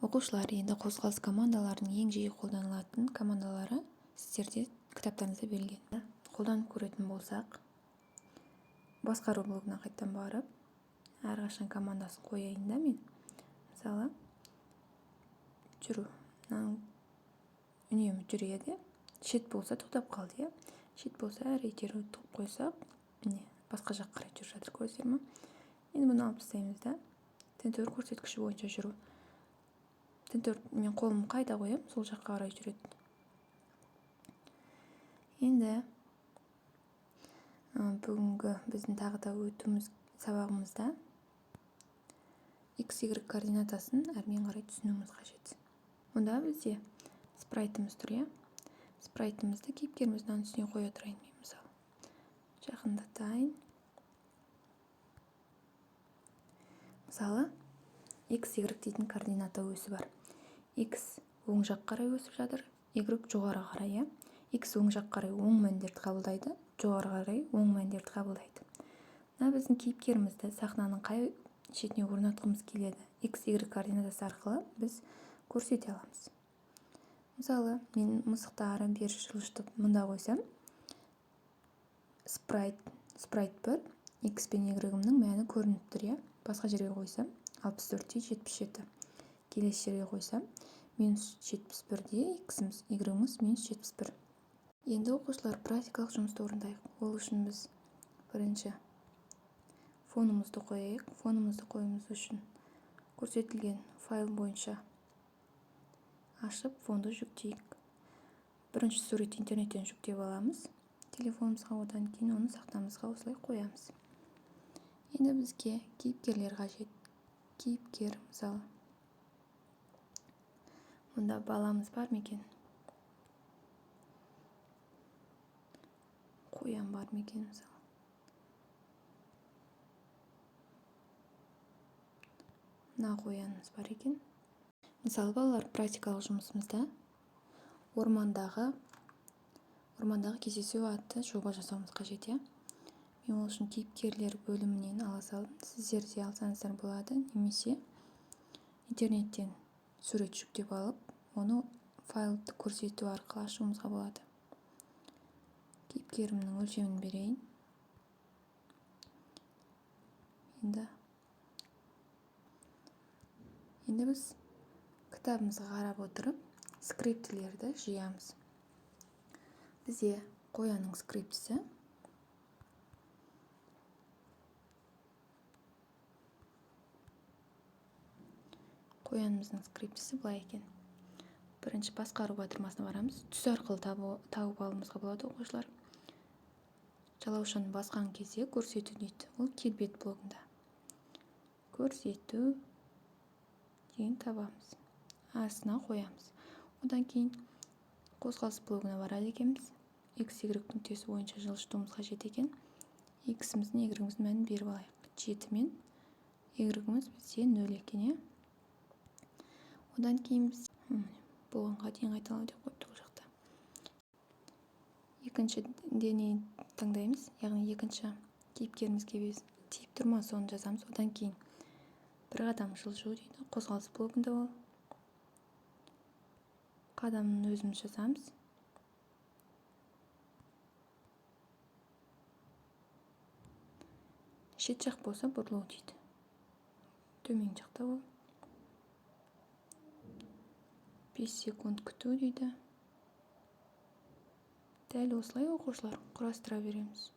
Оқушылар, енді қозғалыс командаларының ең жиі қолданылатын командалары сіздерде кітаптарыңызда берілген. Қолданып көретін болсақ, басқару блогына қайттан барып, әрқашан командасын қояйын да мен. Мысалы, жүру. Үнемі жүреді. Шет болса тоқтап қалды, шет болса әрі-итеру топ қойсақ, басқа жақ қарай жүріп жатыр, көресіздер ме? Енді бұны алып тастаймыз да. Тентөр көрсеткіші бойынша жүру. Тентөр мен қолым қайда қоям, сол жаққа қарай жүреді. Енді бүгінгі біздің тағы да өтуіміз сабағымызда XY координатасын әрмен қарай түсінуіміз қажет. Онда бізде спрайтымыз тұр, спрайтымызды кейіпкеріміздің үстіне қоя тұрайын мен, мысалы. Жақындатайын. Мысалы, XY дейтін координата өсі бар. X оң жақ қарай өсіп жатыр, Y жоғары қарай. X оң жақ қарай оң мәндерді қабылдайды, жоғары қарай оң мәндерді қабылдайды. Мына біздің кейіпкерімізді сахнаның қай шетіне орнатқымыз келеді. XY координатасы арқылы біз көрсете аламыз. Мысалы, мен мысықты ары бері жылжытып мұнда қойсам, спрайт 1, X пен Y-імнің мәні көрініп тұр. Басқа жерге қойсам, 64-77. Келесі жерге қойсам, -71-де X-іміз, Y-іміз -71. Енді оқушылар практикалық жұмысты орындайық. Ол үшін біз бірінші фонымызды қояйық. Фонымызды қоюымыз үшін көрсетілген файл бойынша ашып, фонды жүктейік. Бірінші суретті интернеттен жүктеп аламыз. Телефонымызға, одан кейін оны сақтамызға осылай қоямыз. Енді бізге кейіпкерлер қажет. Кейіпкер, мысалы. Мұнда баламыз бар ма екен? Қоян бар ма екен, мысалы. Мына қоянымыз бар екен. Мысалы, балалар практикалық жұмысымызда ормандағы кездесу атты жоба жасауымыз қажет. Мен ол үшін кейіпкерлер бөлімінен ала салдым. Сіздер де алсаңыздар болады, немесе интернеттен сурет жүктеп алып, оны файлды көрсету арқылы ашуымызға болады. Кейіпкерімнің өлшемін берейін. Енді біз кітабымызға қарап отырып, скриптілерді жиямыз. Бізде қоянның скриптісі. Қоянымыздың скриптісі былай екен. Бірінші басқару батырмасына барамыз. Түс арқылы тауып алуымызға болады, оқушылар. Жалаушаны басқан кезде көрсету дейді. Ол келбет блогында. Көрсету деген табамыз. Астына қоямыз. Одан кейін қозғалыс блогына барады екенбіз. XY нүктесі бойынша жылжытуымыз қажет екен. X-іміздің, Y-іміздің мәнін беріп алайық. 7 мен Y-іміз бізде 0 екен. Одан кейін біз болғанға дейін қайталау деп қойдық ол жақта. Екінші денені таңдаймыз, яғни екінші кейіпкерімізге тиіп тұрма, соны жазамыз. Одан кейін бір қадам жылжу дейді. Қозғалыс блогында ол. Қадамын өзіміз жазамыз. Шет жақ болса бұрылу дейді. Төмен жақта ол. 5 секунд күту дейді. Дәл осылай оқушылар құрастыра береміз.